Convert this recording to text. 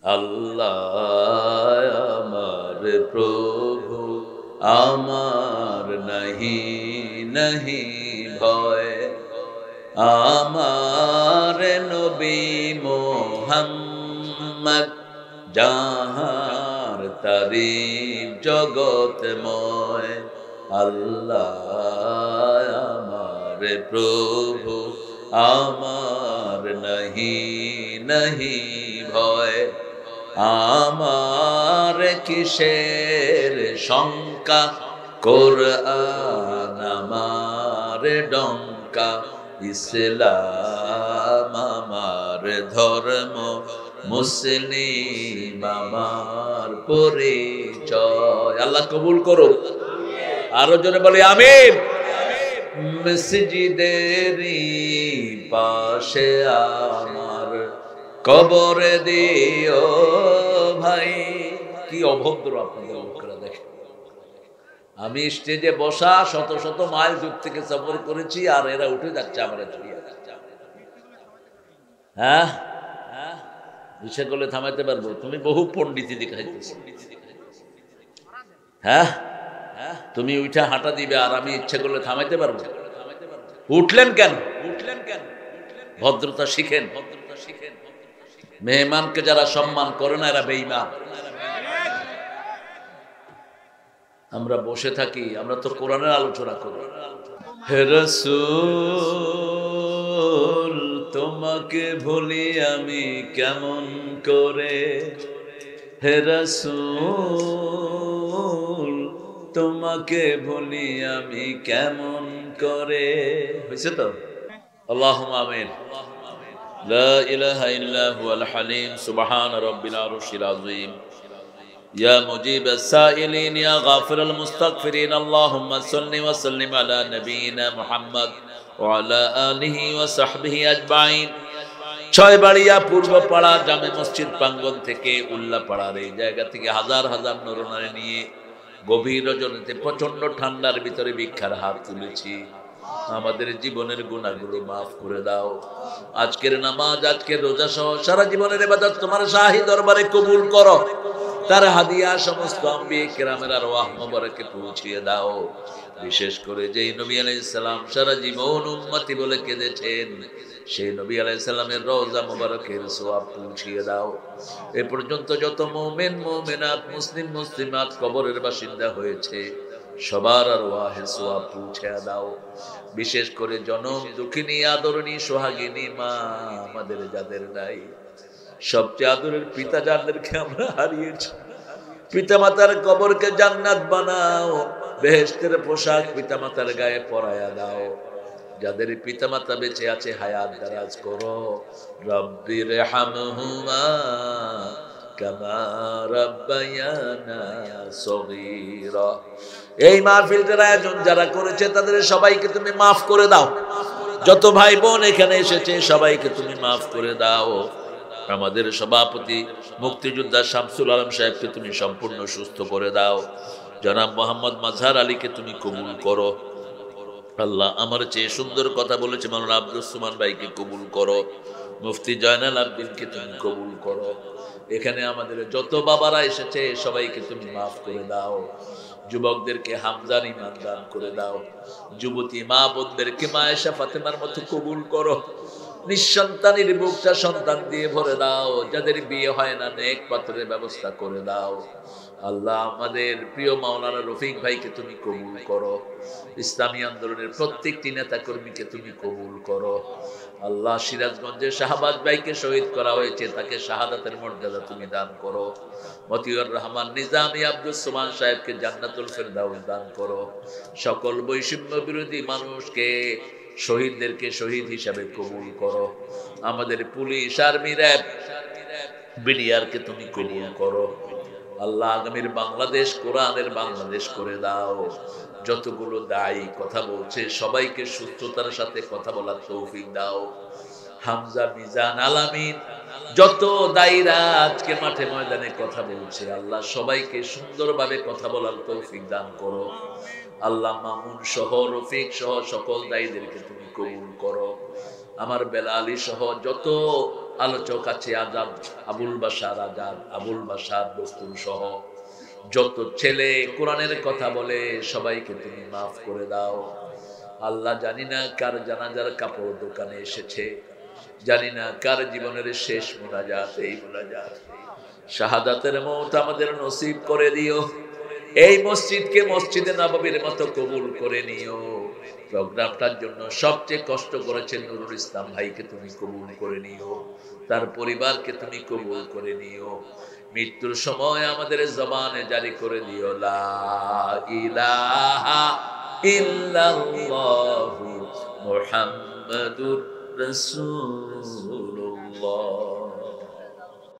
আল্লাহ আমার প্রভু আমার নাহি নাহি ভয়, আমার নবী মোহাম্মদ যাহার তারিফ জগতময়। আল্লাহ আমার প্রভু আমার নাহি নাহি ভয়, আমার কিসের শঙ্কা, কোরআন আমার ডঙ্কা, ইসলাম আমার ধর্ম, মুসলিম আমার পরিচয়। আল্লাহ কবুল করো। আরো জোরে বলি আমিন। মসজিদেরই পাশে আমার কবর দিও ভাই। কি অভদ্র আপনাদের লোকেরা, দেখেন আমি স্টেজে বসা শত শত মাইল দূর থেকে সফর করেছি, আর এরা উঠে যাচ্ছে আমার ছড়িয়ে। হ্যাঁ, ইচ্ছা করলে থামাইতে পারবো? তুমি বহু পণ্ডিতি দেখাইতেছ। হ্যাঁ, তুমি উঠা হাঁটা দিবে, আর আমি ইচ্ছা করলে থামাইতে পারবো? উঠলেন কেন? ভদ্রতা শিখেন। মেহমানকে যারা সম্মান করে না, এরা বেঈমান। আমরা বসে থাকি, আমরা তো কোরআনের আলোচনা করি। হে রাসূল তোমাকে ভুলি আমি কেমন করে, হে রাসূল তোমাকে ভুলি আমি কেমন করে। হয়েছে তো? আল্লাহুম্মা আমিন। লা ইলাহা ইল্লা হুয়াল হালিম, সুবহান রাব্বিল আরশিল আযীম। ইয়া মুজিবাস সাইলিন, ইয়া গাফিরাল মুস্তাগফিরিন, আল্লাহুম্মা সাল্লি ওয়া সাল্লিম আলা নবিয়িনা মুহাম্মদ ওয়া আলা আলিহি ওয়া সাহবিহি আজমাইন। ছয়বাড়িয়া পূর্বপাড়া জামে মসজিদ প্রাঙ্গণ থেকে উল্লাপাড়ার এই জায়গা থেকে হাজার হাজার নরনারী নিয়ে গভীর রজনীতে প্রচন্ড ঠান্ডার ভিতরে ভিক্ষার হাত তুলেছি। আমাদের জীবনের গুনাহগুলো মাফ করে দাও। আজকের নামাজ, আজকের রোজা সহ সারা জীবনের ইবাদত তোমার শাহী দরবারে কবুল করো। তার হাদিয়া সমস্ত আম্বিয়ে কেরামের আরওয়াহ মোবারকে পৌঁছিয়ে দাও। বিশেষ করে যেই নবী আলাইহিস সালাম সারা জীবন উম্মতি বলে কেঁদেছেন, সেই নবী আলাইহিস সালামের রওজা মোবারকের সওয়াব পৌঁছিয়ে দাও। এ পর্যন্ত যত মুমিন মুমিনাত, মুসলিম মুসলিমাত কবরের বাসিন্দা হয়েছে, সবার আরওয়াহে সওয়াব পৌঁছে দাও। বিশেষ করে জনম দুঃখিনী আদরণী সোহাগিনী মা আমাদের যাদের নাই, সবচেয়ে আদরের পিতা যাদেরকে আমরা হারিয়েছি, পিতামাতার কবরকে জান্নাত বানাও, বেহেশতের পোশাক পিতামাতার গায়ে পরায়া দাও। যাদের পিতামাতা বেঁচে আছে হায়াত দারাজ করো। রব্বির হামহুমা কামা রাব্বায়ানা সগীরা। এই মাহফিলটার আয়োজন যারা করেছে তাদের সবাইকে তুমি মাফ করে দাও। যত ভাই বোন এখানে এসেছে সবাইকে তুমি মাফ করে দাও। আমাদের সভাপতি মুক্তিযোদ্ধা শামসুল আলম সাহেবকে তুমি সম্পূর্ণ সুস্থ করে দাও। জনাব মোহাম্মদ মাজহার আলীকে তুমি কবুল করো। আল্লাহ আমার চেয়ে সুন্দর কথা বলেছে মাওলানা আব্দুস সুমান ভাইকে কবুল করো। মুফতি জয়নাল আব্দিনকে তুমি কবুল করো। এখানে আমাদের যত বাবারা এসেছে সবাইকে তুমি মাফ করে দাও। যুবকদেরকে হামজান ঈমান দান করে দাও। যুবতী মা বোনদেরকে মা আয়েশা ফাতেমার মতো কবুল করো। নিঃসন্তানের বুকটা সন্তান দিয়ে ভরে দাও। যাদের বিয়ে হয় না নেক পাত্রের ব্যবস্থা করে দাও। আল্লাহ আমাদের প্রিয় মাওলানা রফিক ভাইকে তুমি কবুল করো। ইসলামী আন্দোলনের প্রত্যেকটি নেতা কর্মীকে তুমি কবুল করো। আল্লাহ সিরাজগঞ্জের শাহবাজ ভাইকে শহীদ করা হয়েছে, তাকে শাহাদাতের মর্যাদা তুমি দান করো। মতিউর রহমান নিজামী আব্দুস সুমান সাহেবকে জান্নাতুল ফেরদাউস দান করো। সকল বৈষম্য বিরোধী মানুষকে, শহীদদেরকে শহীদ হিসাবে কবুল করো। আমাদের পুলিশ, আর্মি, র্যাব, বিডিআরকে তুমি কবুল করো। আল্লাহ আগামীর বাংলাদেশ কোরআনের বাংলাদেশ করে দাও। যতগুলো দায়ী কথা বলছে সবাইকে সুস্থতার সাথে কথা বলার তৌফিক দাও। হামজা, মিজান, আলামিন, যত দায়ীরা আজকে মাঠে ময়দানে কথা বলছে আল্লাহ সবাইকে সুন্দরভাবে কথা বলার তৌফিক দান করো। আল্লাহ মামুন সহ, রফিক সহ সকল দায়ীদেরকে তুমি কবুল করো। আমার বেলালী সহ যত আলোচক আছে আজাদ, আবুল বাশার আজাদ, আবুল বাশার দস্তুর সহ যত ছেলে কোরআনের কথা বলে সবাইকে তুমি মাফ করে দাও। আল্লাহ জানি না কার জানাজার কাপড় দোকানে এসেছে, জানি না কার জীবনের শেষ মোনাজাত এই মোনাজাত। শাহাদাতের মওত আমাদের নসিব করে দিও। এই মসজিদকে মসজিদে নববীর মতো কবুল করে নিও। প্রোগ্রামটার জন্য সবচেয়ে কষ্ট করেছেন নুরুল ইসলাম ভাইকে তুমি কবুল করে নিও, তার পরিবারকে তুমি কবুল করে নিও। মৃত্যুর সময় আমাদের জবানে জারি করে দিও লা ইলাহা ইল্লাল্লাহু মুহাম্মাদুর রাসূলুল্লাহ।